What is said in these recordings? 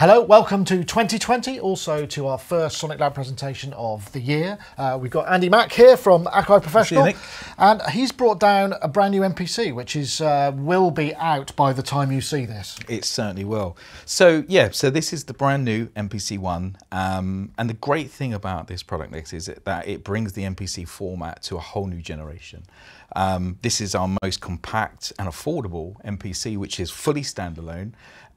Hello, welcome to 2020, also to our first Sonic Lab presentation of the year. We've got Andy Mack here from Akai Professional, and he's brought down a brand new MPC, which is will be out by the time you see this. It certainly will. So yeah, so this is the brand new MPC One, and the great thing about this product mix is that it brings the MPC format to a whole new generation. This is our most compact and affordable MPC, which is fully standalone.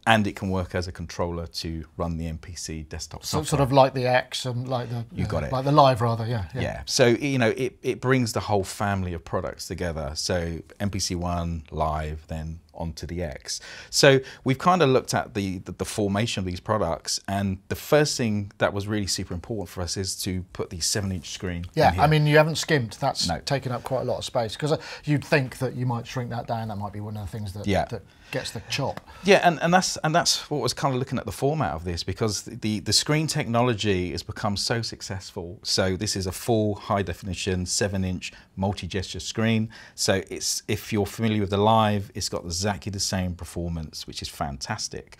And it can work as a controller to run the MPC desktop software. Sort of like the X and like the you got it. Like the Live, rather, yeah. Yeah. So you know, it brings the whole family of products together. So MPC One, Live, then onto the X. So we've kind of looked at the formation of these products, and the first thing that was really super important for us is to put the 7-inch screen. Yeah, I mean, you haven't skimped. That's no. taken up quite a lot of space, because you'd think that you might shrink that down. That might be one of the things that, that gets the chop. Yeah, and that's what was kind of looking at the format of this, because the screen technology has become so successful. So this is a full high definition 7-inch multi-gesture screen. So it's, if you're familiar with the Live, it's got exactly the same performance, which is fantastic.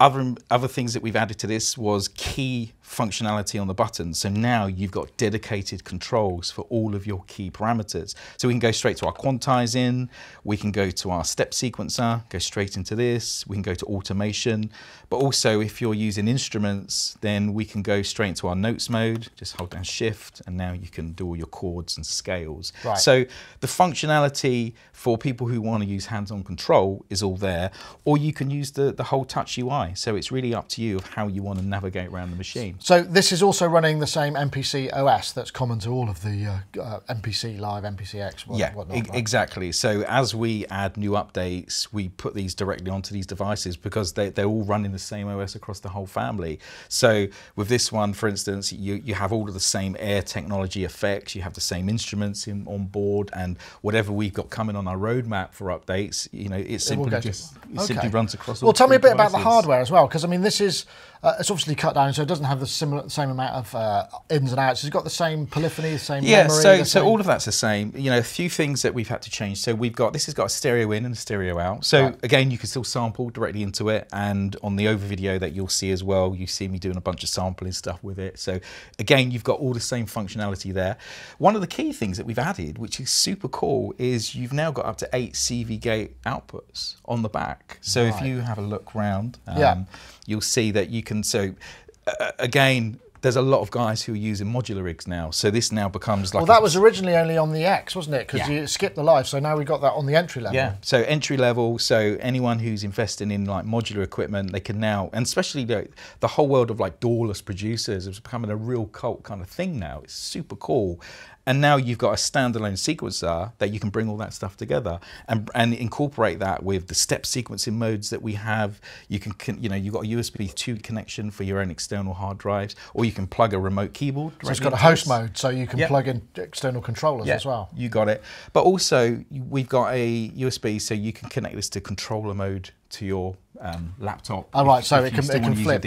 Other things that we've added to this was key functionality on the buttons. So now you've got dedicated controls for all of your key parameters. So we can go straight to our quantize in, we can go to our step sequencer, go straight into this, we can go to automation, but also if you're using instruments, then we can go straight into our notes mode, just hold down shift, and now you can do all your chords and scales. Right. So the functionality for people who want to use hands-on control is all there, or you can use the whole touch UI. So it's really up to you of how you want to navigate around the machine. So this is also running the same MPC OS that's common to all of the MPC Live, MPC X, whatnot, right? Exactly. So as we add new updates, we put these directly onto these devices because they're all running the same OS across the whole family. So with this one, for instance, you have all of the same air technology effects, you have the same instruments on board, and whatever we've got coming on our roadmap for updates, you know, it simply simply runs across all. Well, tell me a bit about the hardware as well, because I mean, this is it's obviously cut down, so it doesn't have the same amount of ins and outs. It's got the same polyphony, the same memory. So all of that's the same. You know, a few things that we've had to change. So this has got a stereo in and a stereo out. So again, you can still sample directly into it, and on the over video that you'll see as well, you see me doing a bunch of sampling stuff with it. So again, you've got all the same functionality there. One of the key things that we've added, which is super cool, is you've now got up to 8 CV gate outputs on the back. So if you have a look round, you'll see that you can, again, there's a lot of guys who are using modular rigs now. So this now becomes like... Well, that was originally only on the X, wasn't it? Because you skipped the Live, so now we got that on the entry level. Yeah, so entry level, so anyone who's investing in like modular equipment, they can now, and especially the whole world of like doorless producers is becoming a real cult kind of thing now. It's super cool. And now you've got a standalone sequencer that you can bring all that stuff together and incorporate that with the step sequencing modes that we have. You can, you know, you've got a USB 2 connection for your own external hard drives, or you can plug a remote keyboard. So it's got a host mode, so you can plug in external controllers as well. You got it. But also we've got a USB, so you can connect this to controller mode to your laptop. Oh, right, so it can flip.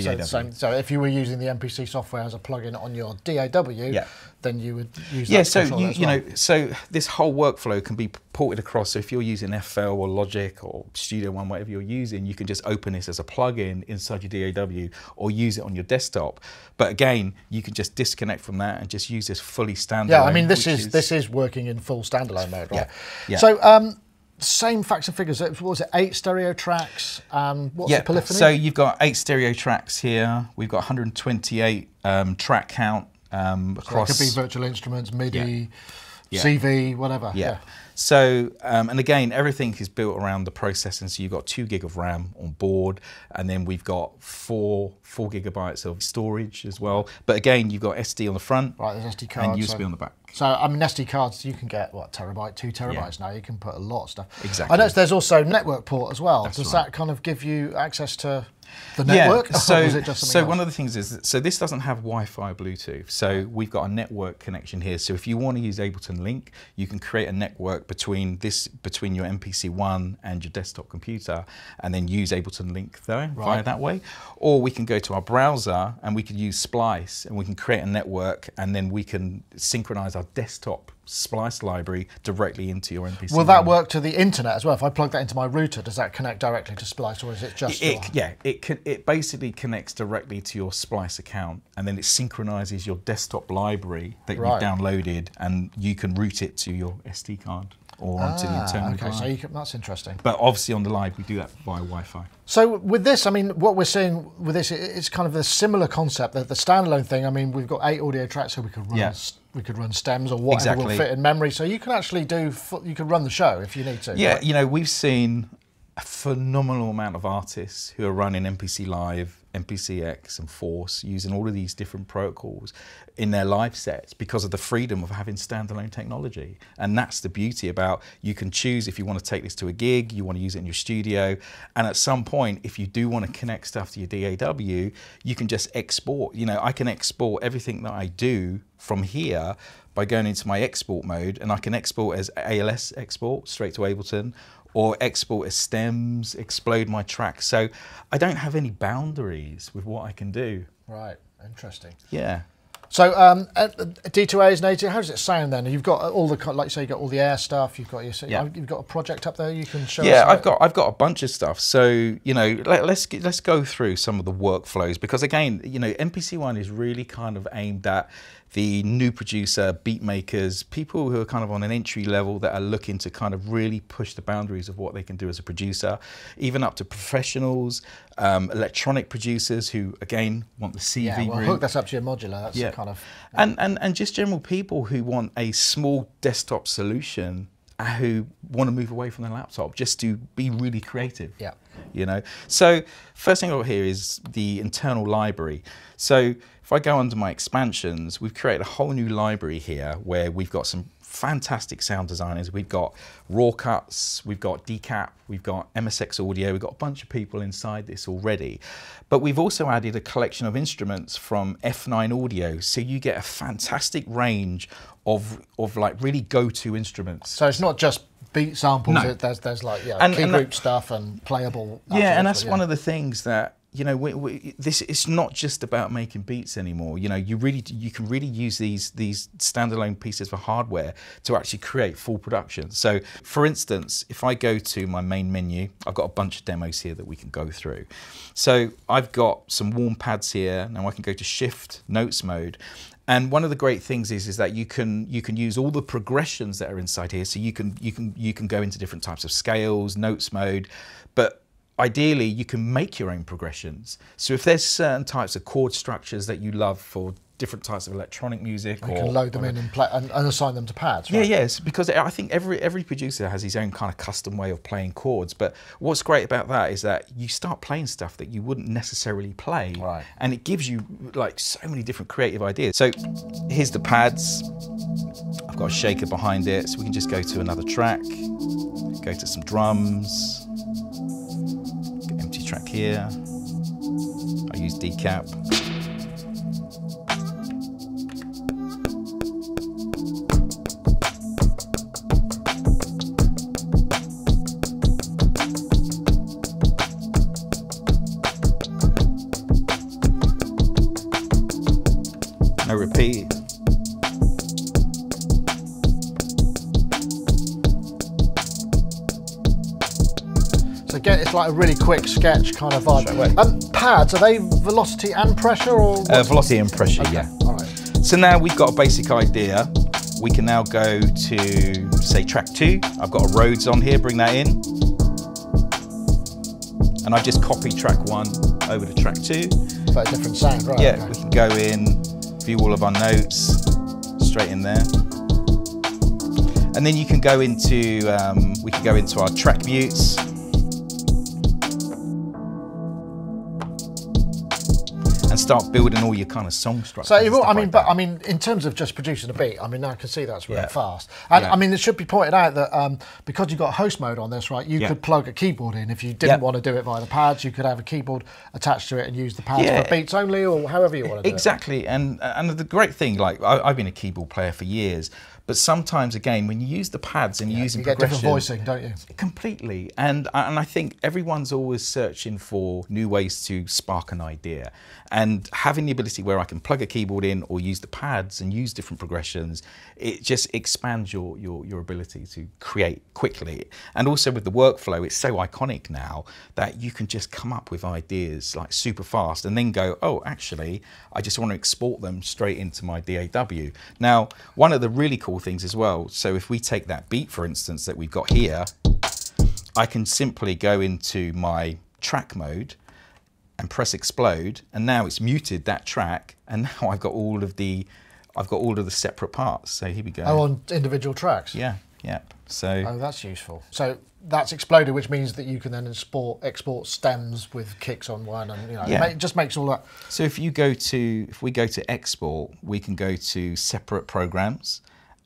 So if you were using the MPC software as a plugin on your DAW, then you would use that controller as well. So this whole workflow can be ported across. So if you're using FL or Logic or Studio One, whatever you're using, you can just open this as a plugin inside your DAW or use it on your desktop. But again, you can just disconnect from that and just use this fully standalone. Yeah, I mean, this is working in full standalone mode, right? Yeah. So same facts and figures. What was it? 8 stereo tracks. What's the polyphony? So you've got 8 stereo tracks here. We've got 128 track count across. So it could be virtual instruments, MIDI, CV, whatever. Yeah. So, and again, everything is built around the processing. So you've got 2 gig of RAM on board, and then we've got 4 gigabytes of storage as well. But again, you've got SD on the front, right? There's SD cards and USB on the back. So I mean, SD cards, you can get what, terabyte, 2 terabytes now. You can put a lot of stuff. Exactly. I noticed there's also network port as well. Does that kind of give you access to the network? Yeah, so, or is it just something else? One of the things is, so this doesn't have Wi-Fi, Bluetooth. So we've got a network connection here. So if you want to use Ableton Link, you can create a network between your MPC One and your desktop computer, and then use Ableton Link via that way. Or we can go to our browser and we can use Splice, and we can create a network, and then we can synchronize our desktop splice library directly into your MPC. Will that work to the internet as well? If I plug that into my router, does that connect directly to Splice, or is it just it basically connects directly to your Splice account, and then it synchronizes your desktop library that you've downloaded, and you can route it to your SD card or onto the internal drive. So you can, that's interesting. But obviously on the live, we do that via Wi-Fi. So with this, I mean, what we're seeing with this, it's kind of a similar concept. The standalone thing, I mean, we've got 8 audio tracks, so we could run we could run stems or whatever will fit in memory. So you can actually you can run the show if you need to. Yeah, you know, we've seen a phenomenal amount of artists who are running MPC Live, MPC X and Force, using all of these different protocols in their live sets because of the freedom of having standalone technology. And that's the beauty about, you can choose if you want to take this to a gig, you want to use it in your studio, and at some point, if you do want to connect stuff to your DAW, you can just export. You know, I can export everything that I do from here by going into my export mode, and I can export as ALS export straight to Ableton, or export as stems, explode my tracks. So I don't have any boundaries with what I can do. Right, interesting. Yeah. So D2A is native. How does it sound then? You've got all the, like you say, you've got all the air stuff. You've got you've got a project up there you can show us. Yeah, I've got a bunch of stuff. So you know, let's go through some of the workflows, because again, you know, MPC One is really kind of aimed at the new producer, beat makers, people who are kind of on an entry level that are looking to kind of really push the boundaries of what they can do as a producer, even up to professionals, electronic producers who, again, want the CV route. Hook that up to your modular. That's kind of... And just general people who want a small desktop solution, who want to move away from their laptop just to be really creative. Yeah. You know, so first thing I've got here is the internal library. So if I go under my expansions, we've created a whole new library here where we've got some fantastic sound designers. We've got Raw Cuts, we've got Decap, we've got MSX Audio, we've got a bunch of people inside this already. But we've also added a collection of instruments from F9 Audio, so you get a fantastic range of like really go-to instruments. So it's not just beat samples, no. There's like key group stuff and playable. Yeah, and that's one of the things that, you know, it's not just about making beats anymore. You know, you can really use these standalone pieces of hardware to actually create full production. So, for instance, if I go to my main menu, I've got a bunch of demos here that we can go through. So I've got some warm pads here. Now I can go to Shift Notes mode. And one of the great things is that you can use all the progressions that are inside here. So you can go into different types of scales, notes mode, but ideally you can make your own progressions. So if there's certain types of chord structures that you love for different types of electronic music, you can load them in and play and assign them to pads. Right? Yeah, yes, because I think every producer has his own kind of custom way of playing chords. But what's great about that is that you start playing stuff that you wouldn't necessarily play, right, and it gives you like so many different creative ideas. So here's the pads. I've got a shaker behind it, so we can just go to another track, go to some drums, empty track here. I use decap. No repeat. So again, it's like a really quick sketch kind of vibe. Pads, are they velocity and pressure, or velocity and pressure? Okay. Yeah. All right. So now we've got a basic idea. We can now go to, say, track 2. I've got a Rhodes on here. Bring that in, and I've just copied track 1 over to track 2. But a different sound, right? Yeah. Okay. We can go in, view all of our notes, straight in there, and then you can go into we can go into our track mutes. And start building all your kind of song structures. So, I mean, in terms of just producing a beat, I mean, I can see that's really fast. And I mean, it should be pointed out that because you've got host mode on this, right, you could plug a keyboard in. If you didn't want to do it via the pads, you could have a keyboard attached to it and use the pads for beats only, or however you want to do it. Exactly. And the great thing, like, I've been a keyboard player for years, But sometimes, again, when you use the pads and you're using you get progression, different voicing, don't you? Completely. And I think everyone's always searching for new ways to spark an idea. And having the ability where I can plug a keyboard in or use the pads and use different progressions, it just expands your ability to create quickly. And also with the workflow, it's so iconic now that you can just come up with ideas like super fast and then go, oh, actually, I just want to export them straight into my DAW. Now, one of the really cool things as well, so if we take that beat, for instance, that we've got here, I can simply go into my track mode and press explode, and now it's muted that track, and now I've got all of the separate parts. So here we go. Oh, on individual tracks? Yeah, yeah. So oh, that's useful. So that's exploded, which means that you can then export stems with kicks on one, and it just makes all that. So if we go to export, we can go to separate programs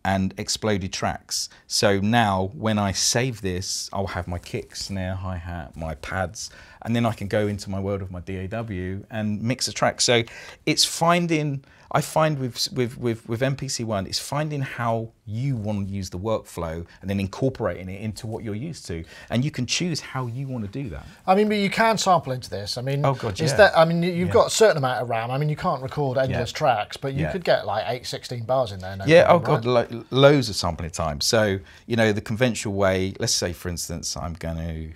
and exploded tracks. So now when I save this, I'll have my kick, snare, hi-hat, my pads, and then I can go into my world of my DAW and mix a track. So it's finding, I find with MPC One, it's finding how you want to use the workflow and then incorporating it into what you're used to. And you can choose how you want to do that. I mean, but you can sample into this. I mean, oh God, is that, I mean, you've got a certain amount of RAM. I mean, you can't record endless tracks, but you could get like 8, 16 bars in there. No problem, God, loads of sampling time. So, the conventional way, let's say, for instance, I'm going to,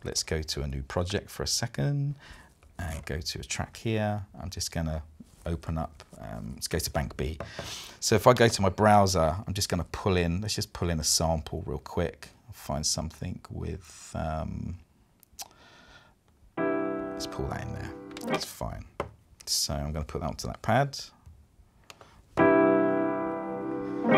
let's go to a new project for a second and go to a track here. I'm just going to open up, let's go to Bank B. So if I go to my browser, I'm just going to pull in, let's just pull in a sample real quick. I'll find something with, let's pull that in there. That's fine. So I'm going to put that onto that pad.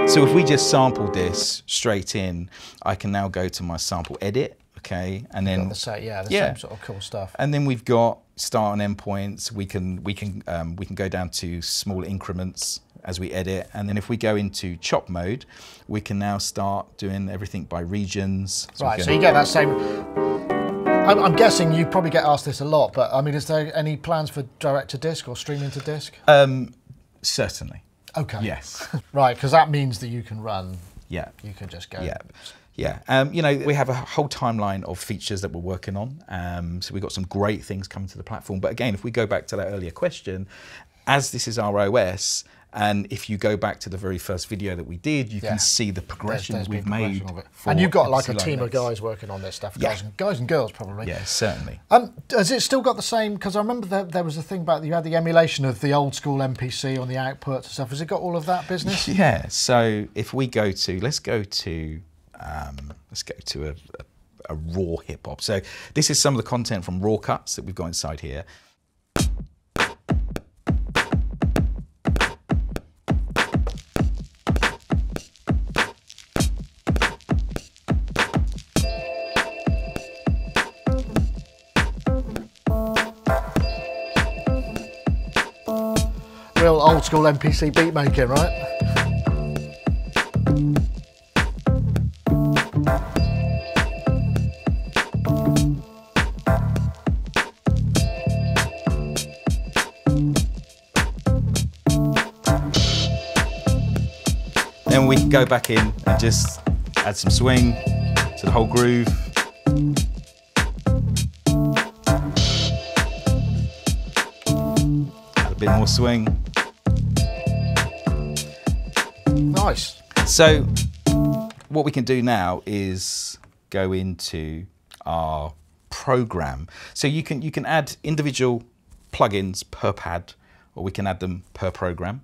So if we just sampled this straight in, I can now go to my sample edit, okay, and then same sort of cool stuff. And then we've got start and endpoints. We can go down to small increments as we edit, and then if we go into chop mode, we can now start doing everything by regions. Right. So you get that same. I'm guessing you probably get asked this a lot, but I mean, is there any plans for direct to disc or streaming to disc? Certainly. Okay. Yes. Right, because that means that you can run. Yeah. You can just go. Yeah. Yeah. We have a whole timeline of features that we're working on. So we've got some great things coming to the platform. But again, if we go back to that earlier question, as this is our OS, and if you go back to the very first video that we did, you can see the progressions we've made. And you've got like a team of guys working on this stuff, guys and girls probably. Yeah, certainly. Has it still got the same, because I remember there was a thing about, you had the emulation of the old school MPC on the outputs and stuff. Has it got all of that business? Yeah, so if we go to, let's go to a raw hip hop. So this is some of the content from raw cuts that we've got inside here. Real old school MPC beat making, right? Then we can go back in and just add some swing to the whole groove. Add a bit more swing. Nice. So what we can do now is go into our program. So you can add individual plugins per pad, or we can add them per program,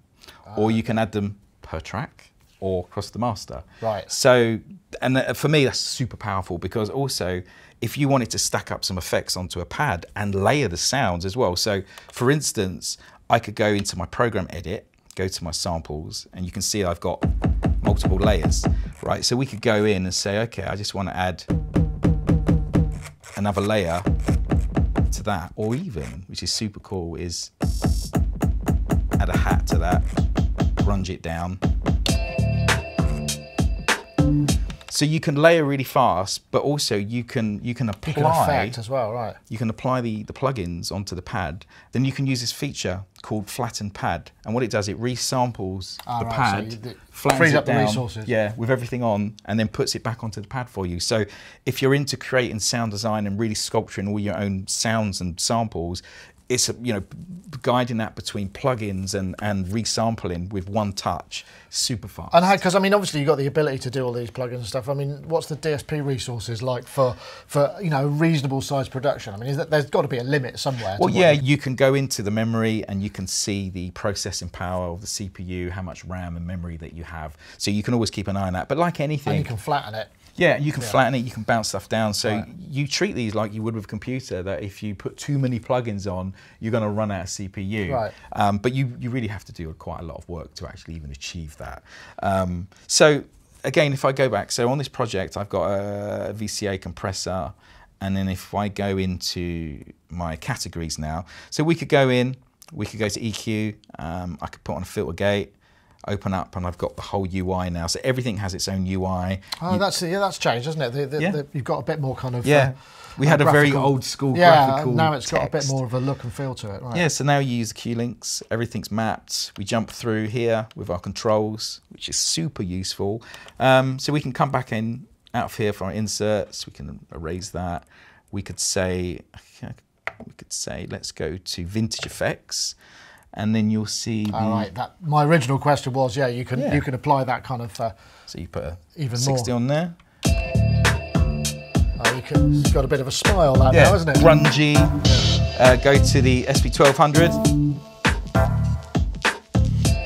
or you can add them per track or across the master. Right. So, and for me, that's super powerful, because also if you wanted to stack up some effects onto a pad and layer the sounds as well. So for instance, I could go into my program edit, go to my samples, and you can see I've got multiple layers, right? So we could go in and say, okay, I just want to add another layer to that, or even, which is super cool, is add a hat to that, grunge it down. So you can layer really fast, but also you can apply. You can effect as well, right? You can apply the plugins onto the pad. Then you can use this feature called flatten pad, and what it does, it resamples the pad, so flattens it up down, the resources. yeah, with everything on, and then puts it back onto the pad for you. So if you're into creating sound design and really sculpturing all your own sounds and samples, it's, you know, guiding that between plugins and resampling with one touch, super fast. And because I mean, obviously you've got the ability to do all these plugins and stuff. I mean, what's the DSP resources like for you know, reasonable size production? I mean, there's got to be a limit somewhere. Well, yeah, you can go into the memory and you can see the processing power of the CPU, how much RAM and memory that you have. So you can always keep an eye on that. But like anything, and you can flatten it. Yeah, you can flatten it, you can bounce stuff down. So you treat these like you would with a computer, that if you put too many plugins on, you're going to run out of CPU. Right. But you really have to do quite a lot of work to actually even achieve that. So again, if I go back, so on this project, I've got a VCA compressor. And then if I go into my categories now, so we could go in, we could go to EQ, I could put on a filter gate, open up, and I've got the whole UI now. So everything has its own UI. Oh, that's changed, hasn't it? You've got a bit more kind of we had a very old school graphical now it's got a bit text. more of a look and feel to it. Right. Yeah, so now you use Q links, everything's mapped. We jump through here with our controls, which is super useful. So we can come back in out of here for our inserts. We can erase that. We could say, let's go to vintage effects. And then you'll see. All right. My original question was, you can apply that kind of. So you put a even 60 more on there. It's got a bit of a smile that now, isn't it? Grungy. Go to the SP1200.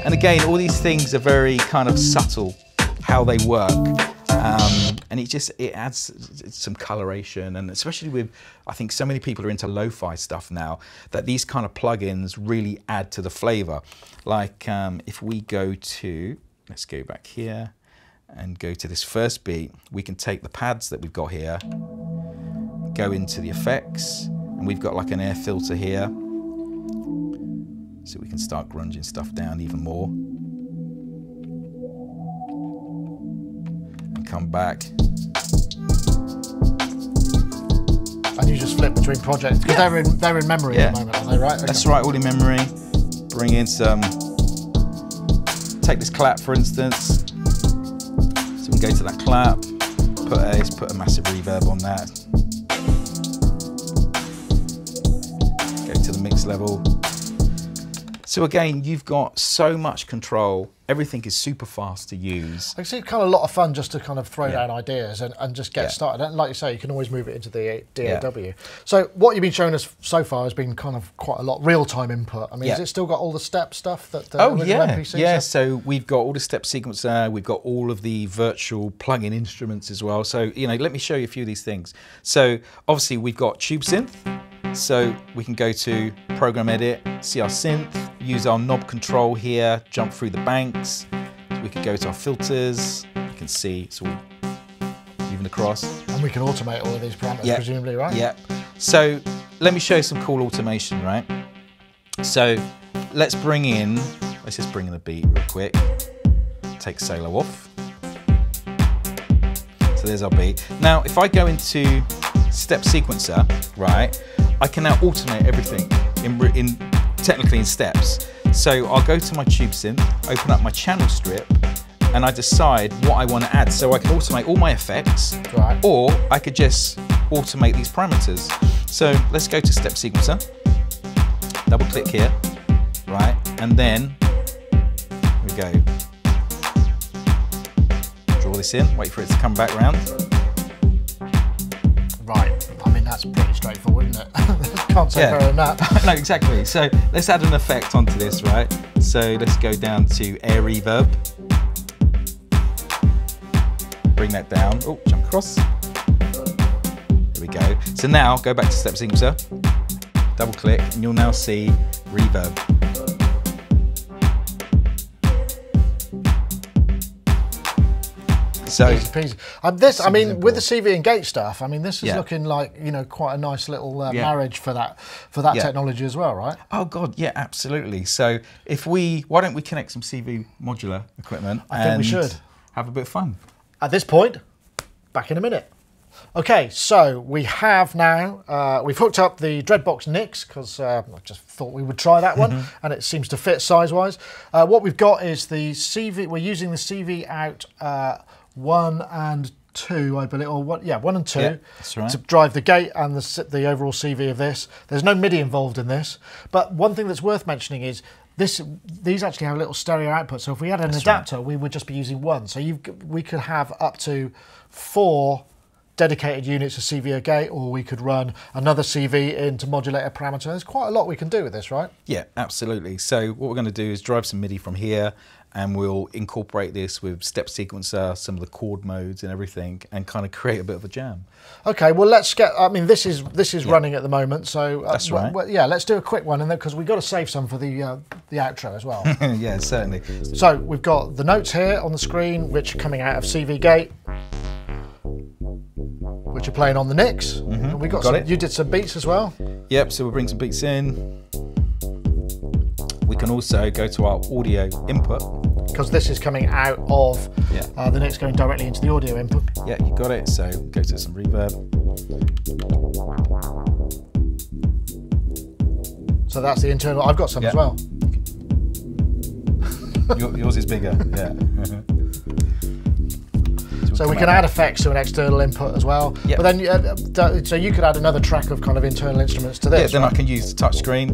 And again, all these things are very kind of subtle, how they work. And it adds some coloration, and especially with, I think so many people are into lo-fi stuff now, that these kind of plugins really add to the flavor. Like if we go to, let's go back here and go to this first beat, we can take the pads that we've got here, go into the effects, and we've got like an air filter here. So we can start grunging stuff down even more. Come back. And you just flip between projects, because they're in memory at the moment, aren't they, right? Okay. That's right, all in memory. Bring in some, take this clap for instance. So we can go to that clap, put a massive reverb on that. Go to the mix level. So again, you've got so much control. Everything is super fast to use. It's kind of a lot of fun just to kind of throw down ideas and just get started. And like you say, you can always move it into the DAW. So what you've been showing us so far has been kind of quite a lot real-time input. I mean, has it still got all the step stuff that the MPC has? So we've got all the step sequencer, we've got all of the virtual plug-in instruments as well. So, you know, let me show you a few of these things. So obviously we've got tube synth. So we can go to program edit, see our synth, use our knob control here, jump through the banks. We could go to our filters. You can see it's all moving across. And we can automate all of these parameters, presumably, right? Yeah. So let me show you some cool automation, right? So let's just bring in the beat real quick. Take solo off. So there's our beat. Now, if I go into step sequencer, right, I can now automate everything technically in steps. So I'll go to my tube synth, open up my channel strip, and I decide what I want to add. So I can automate all my effects, or I could just automate these parameters. So let's go to step sequencer, double click here, right, and then here we go. Draw this in, wait for it to come back round. Right, I mean, that's pretty straightforward, isn't it? Can't say better than that. No, exactly. So let's add an effect onto this, right? So let's go down to air reverb. Bring that down. Oh, jump across. There we go. So now go back to step sequencer, double click, and you'll now see reverb. So easy peasy. I mean, with the CV and gate stuff, I mean, this is looking like, you know, quite a nice little marriage for that technology as well, right? Oh God, yeah, absolutely. So why don't we connect some CV modular equipment? I think we should have a bit of fun. At this point, back in a minute. Okay, so we have now, we've hooked up the Dreadbox Nix because I just thought we would try that one, and it seems to fit size-wise. What we've got is the CV, we're using the CV out 1 and 2, I believe, or 1 and 2, yeah, that's right, to drive the gate and the overall CV of this. There's no MIDI involved in this, but one thing that's worth mentioning is these actually have a little stereo output, so if we had an adapter, we would just be using one. So we could have up to 4 dedicated units of CV or gate, or we could run another CV into modulator parameter. There's quite a lot we can do with this, right? Yeah, absolutely. So what we're going to do is drive some MIDI from here, and we'll incorporate this with step sequencer, some of the chord modes and everything, and kind of create a bit of a jam. Okay, well let's get, I mean this is running at the moment, so that's right. Yeah, let's do a quick one, and then because we've got to save some for the outro as well. Yeah, certainly. So we've got the notes here on the screen, which are coming out of CV gate, which are playing on the Nix. And we got some, you did some beats as well. Yep, so we'll bring some beats in. We can also go to our audio input, because this is coming out of the Nix, going directly into the audio input. Yeah, you got it. So go to some reverb. So that's the internal. I've got some as well. Yours is bigger. Yeah. So we can add effects to an external input as well. Yep. But then, so you could add another track of kind of internal instruments to this. Yeah, then I can use the touch screen,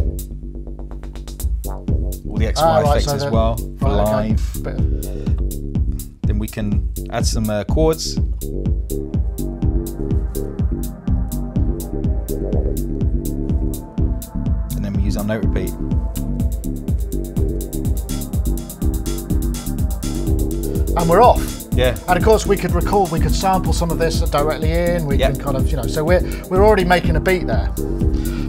all the XY effects as well for live. Okay. Then we can add some chords. And then we use our note repeat. And we're off. Yeah. And of course we could record, we could sample some of this directly in, we can kind of, you know, so we're already making a beat there.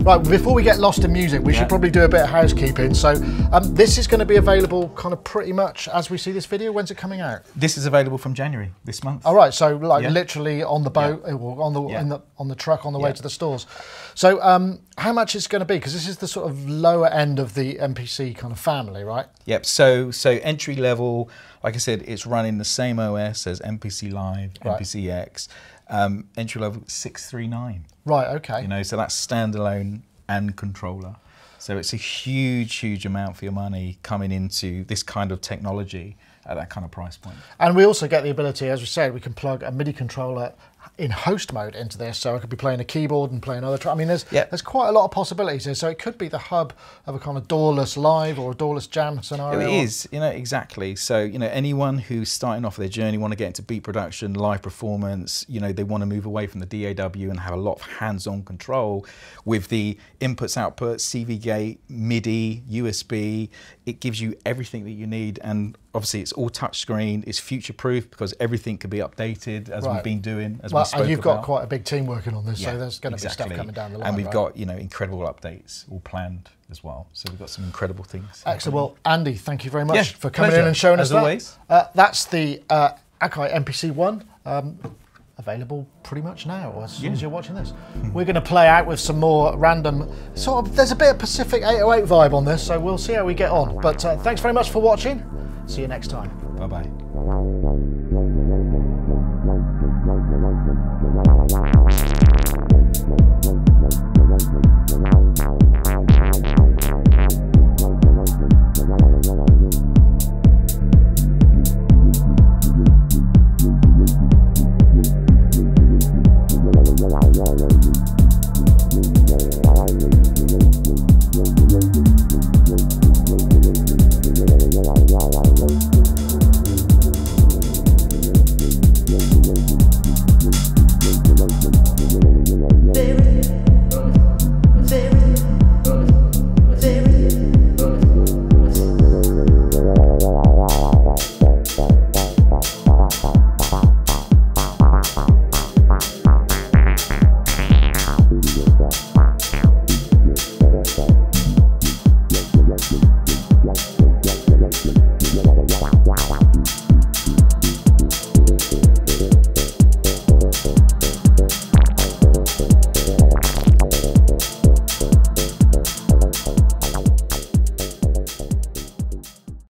Right, before we get lost in music, we should probably do a bit of housekeeping. So this is going to be available kind of pretty much as we see this video. When's it coming out? This is available from January this month. All right, so like literally on the boat, or on the truck on the way to the stores. So how much is it going to be? Because this is the sort of lower end of the MPC kind of family, right? Yep. So entry level, like I said, it's running the same OS as MPC Live, MPC X. Entry level 639. Right, okay. You know, so that's standalone and controller. So it's a huge amount for your money coming into this kind of technology at that kind of price point. And we also get the ability, as we said, we can plug a MIDI controller in host mode into this, so I could be playing a keyboard and playing other tracks. I mean, there's quite a lot of possibilities here, so it could be the hub of a kind of doorless live or a doorless jam scenario. It is, you know, exactly. So, you know, anyone who's starting off their journey, want to get into beat production, live performance, you know, they want to move away from the DAW and have a lot of hands-on control with the inputs, outputs, CV gate, MIDI, USB. It gives you everything that you need, and obviously it's all touchscreen, it's future-proof because everything can be updated as we've been doing, as we spoke and you've about. got quite a big team working on this, so there's going to be stuff coming down the line. And we've got, you know, incredible updates all planned as well. So we've got some incredible things. Excellent. Well, Andy, thank you very much for coming in and showing us that. As always. That's the Akai MPC One. Available pretty much now, or as soon as you're watching this. We're going to play out with some more random, sort of, there's a bit of Pacific 808 vibe on this, so we'll see how we get on. But thanks very much for watching. See you next time. Bye-bye.